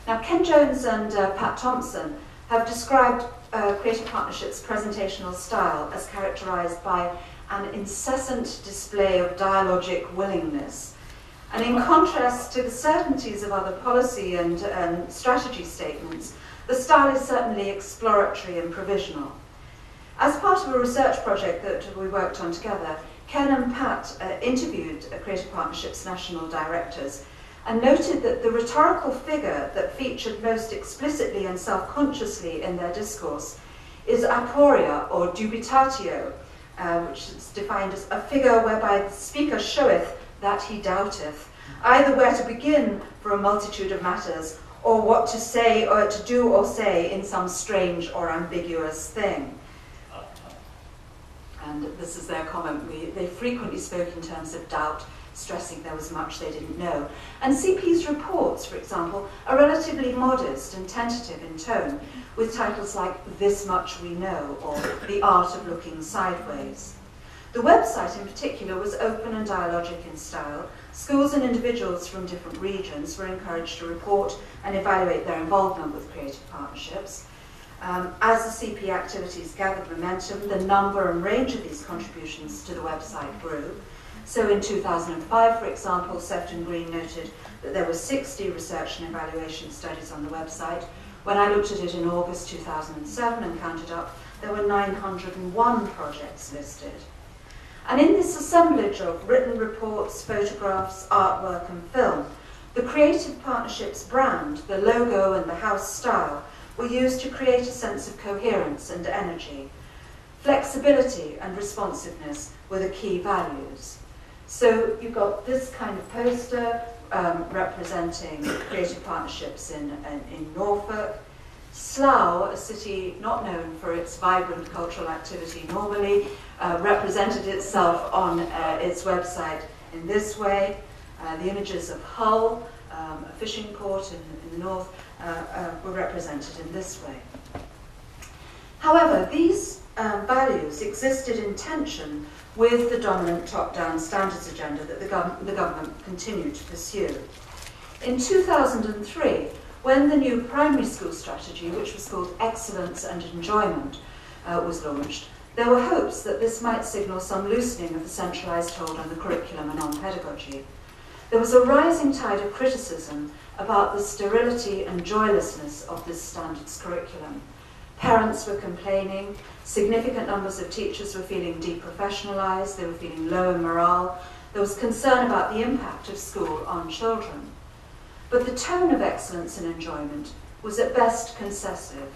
Now, Ken Jones and Pat Thompson have described Creative Partnership's presentational style as characterized by an incessant display of dialogic willingness. And in contrast to the certainties of other policy and strategy statements, the style is certainly exploratory and provisional. As part of a research project that we worked on together, Ken and Pat interviewed Creative Partnership's national directors and noted that the rhetorical figure that featured most explicitly and self-consciously in their discourse is aporia or dubitatio, which is defined as a figure whereby the speaker showeth that he doubteth, either where to begin for a multitude of matters, or what to say or to do or say in some strange or ambiguous thing. And this is their comment. They frequently spoke in terms of doubt, stressing there was much they didn't know. And CP's reports, for example, are relatively modest and tentative in tone, with titles like This Much We Know or The Art of Looking Sideways. The website in particular was open and dialogic in style. Schools and individuals from different regions were encouraged to report and evaluate their involvement with creative partnerships. As the CP activities gathered momentum, the number and range of these contributions to the website grew. So in 2005, for example, Sefton Green noted that there were 60 research and evaluation studies on the website. When I looked at it in August 2007 and counted up, there were 901 projects listed. And in this assemblage of written reports, photographs, artwork, and film, the Creative Partnership's brand, the logo, and the house style were used to create a sense of coherence and energy. Flexibility and responsiveness were the key values. So you've got this kind of poster representing creative partnerships in Norfolk. Slough, a city not known for its vibrant cultural activity normally, represented itself on its website in this way. The images of Hull, a fishing port in the north, were represented in this way. However, these values existed in tension with the dominant top-down standards agenda that the government continued to pursue. In 2003, when the new primary school strategy, which was called Excellence and Enjoyment, was launched, there were hopes that this might signal some loosening of the centralised hold on the curriculum and on pedagogy. There was a rising tide of criticism about the sterility and joylessness of this standards curriculum. Parents were complaining, significant numbers of teachers were feeling deprofessionalised, they were feeling low in morale, there was concern about the impact of school on children. But the tone of excellence and enjoyment was at best concessive.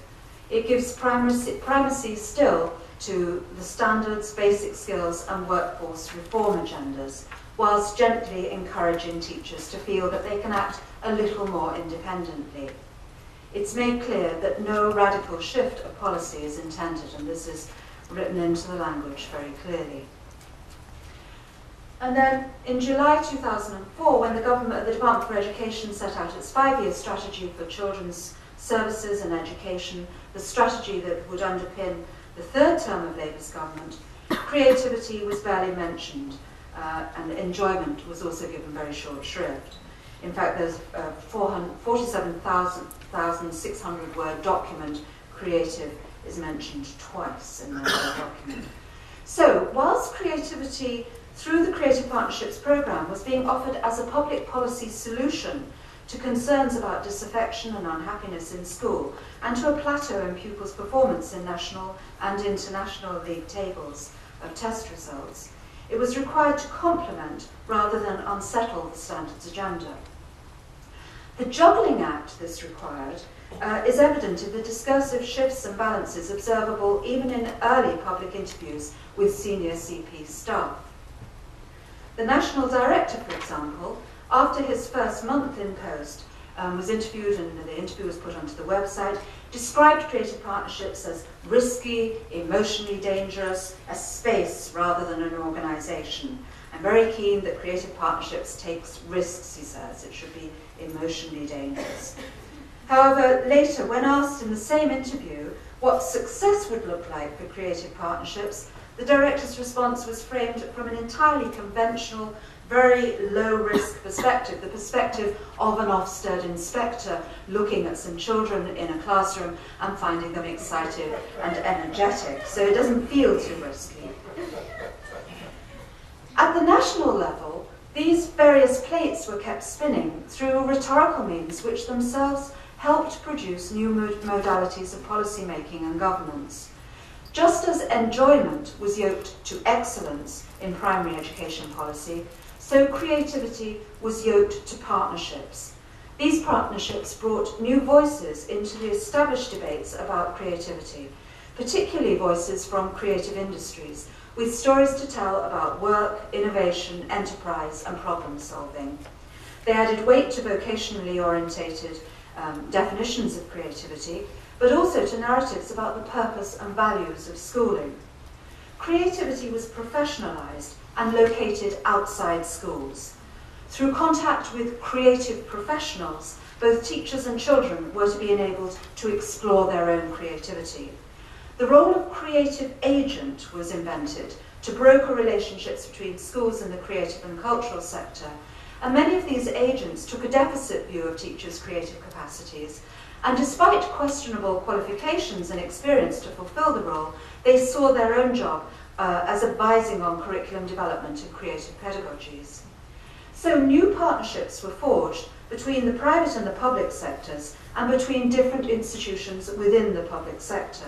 It gives primacy still to the standards, basic skills and workforce reform agendas, whilst gently encouraging teachers to feel that they can act a little more independently. It's made clear that no radical shift of policy is intended, and this is written into the language very clearly. And then in July 2004, when the Department for Education set out its 5-year strategy for children's services and education, the strategy that would underpin the third term of Labour's government, creativity was barely mentioned, and enjoyment was also given very short shrift. In fact, there's a 47,600 word document, creative, is mentioned twice in that document. So, whilst creativity through the Creative Partnerships programme was being offered as a public policy solution to concerns about disaffection and unhappiness in school, and to a plateau in pupils' performance in national and international league tables of test results, it was required to complement rather than unsettle the standards agenda. The juggling act this required is evident in the discursive shifts and balances observable even in early public interviews with senior CP staff. The National Director, for example, after his first month in post, was interviewed, and the interview was put onto the website, described Creative Partnerships as risky, emotionally dangerous, a space rather than an organisation. I'm very keen that Creative Partnerships takes risks, he says. It should be emotionally dangerous. However, later, when asked in the same interview what success would look like for Creative Partnerships, the director's response was framed from an entirely conventional, very low-risk perspective, the perspective of an Ofsted inspector looking at some children in a classroom and finding them excited and energetic. So it doesn't feel too risky. At the national level, these various plates were kept spinning through rhetorical means which themselves helped produce new modalities of policy making and governance. Just as enjoyment was yoked to excellence in primary education policy, so creativity was yoked to partnerships. These partnerships brought new voices into the established debates about creativity, particularly voices from creative industries, with stories to tell about work, innovation, enterprise, and problem solving. They added weight to vocationally orientated definitions of creativity, but also to narratives about the purpose and values of schooling. Creativity was professionalized and located outside schools. Through contact with creative professionals, both teachers and children were to be enabled to explore their own creativity. The role of creative agent was invented to broker relationships between schools and the creative and cultural sector, and many of these agents took a deficit view of teachers' creative capacities, and despite questionable qualifications and experience to fulfill the role, they saw their own job as advising on curriculum development and creative pedagogies. So new partnerships were forged between the private and the public sectors, and between different institutions within the public sector.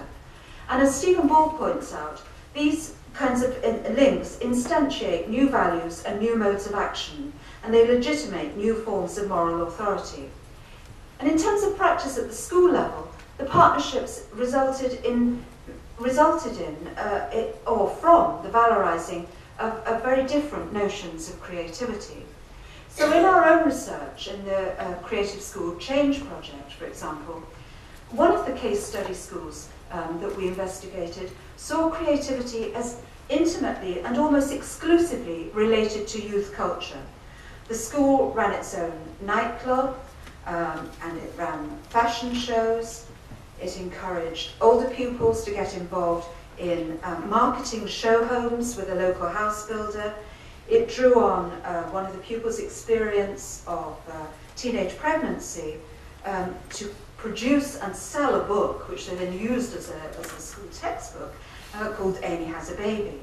And as Stephen Ball points out, these kinds of links instantiate new values and new modes of action, and they legitimate new forms of moral authority. And in terms of practice at the school level, the partnerships resulted in or from the valorizing of very different notions of creativity. So in our own research, in the Creative School Change Project, for example, one of the case study schools that we investigated saw creativity as intimately and almost exclusively related to youth culture. The school ran its own nightclub, and it ran fashion shows. It encouraged older pupils to get involved in marketing show homes with a local house builder. It drew on one of the pupils' experience of teenage pregnancy to produce and sell a book, which they then used as a school textbook, called Amy Has a Baby.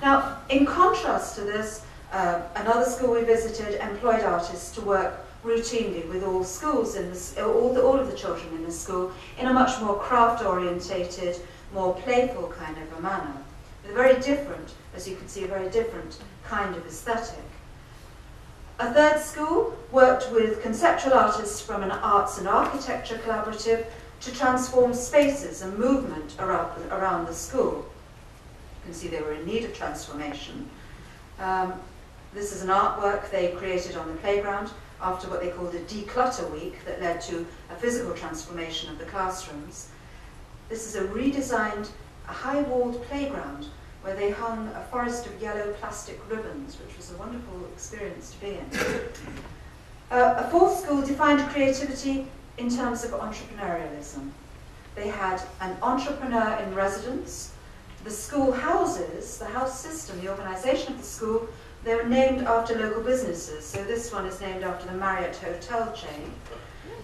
Now, in contrast to this, another school we visited employed artists to work routinely with all schools in all of the children in the school in a much more craft-orientated, more playful kind of a manner. With a very different, as you can see, a very different kind of aesthetic. A third school worked with conceptual artists from an arts and architecture collaborative to transform spaces and movement around the school. You can see they were in need of transformation. This is an artwork they created on the playground after what they called a declutter week that led to a physical transformation of the classrooms. This is a redesigned, high-walled playground where they hung a forest of yellow plastic ribbons, which was a wonderful experience to be in. A fourth school defined creativity in terms of entrepreneurialism. They had an entrepreneur in residence. The school houses, the house system, the organization of the school, they were named after local businesses. So this one is named after the Marriott hotel chain.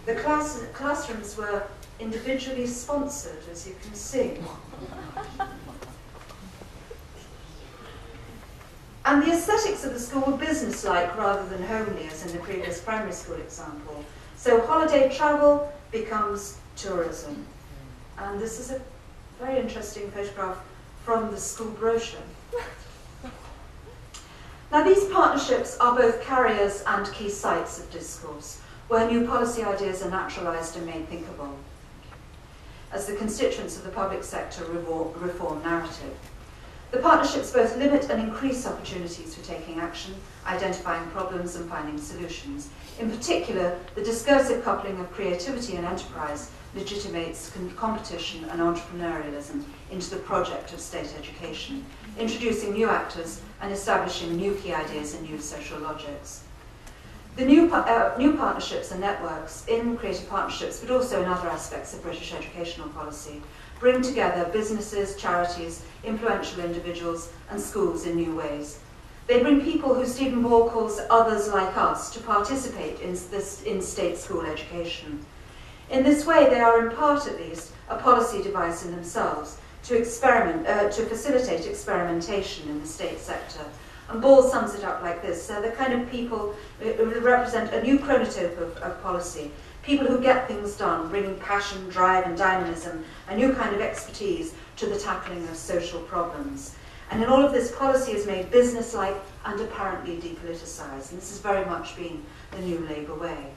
The classrooms were individually sponsored, as you can see. And the aesthetics of the school were businesslike rather than homely, as in the previous primary school example. So holiday travel becomes tourism. And this is a very interesting photograph from the school brochure. Now, these partnerships are both carriers and key sites of discourse, where new policy ideas are naturalized and made thinkable, as the constituents of the public sector reform narrative. The partnerships both limit and increase opportunities for taking action, identifying problems and finding solutions. In particular, the discursive coupling of creativity and enterprise legitimates competition and entrepreneurialism into the project of state education, introducing new actors and establishing new key ideas and new social logics. The new partnerships and networks in creative partnerships, but also in other aspects of British educational policy, bring together businesses, charities, influential individuals, and schools in new ways. They bring people who Stephen Ball calls others like us to participate in state school education. In this way, they are, in part at least, a policy device in themselves to facilitate experimentation in the state sector. And Ball sums it up like this. They're the kind of people who represent a new chronotype of policy, people who get things done, bringing passion, drive, and dynamism, a new kind of expertise to the tackling of social problems. And in all of this, policy is made businesslike and apparently depoliticised. And this has very much been the new Labour way.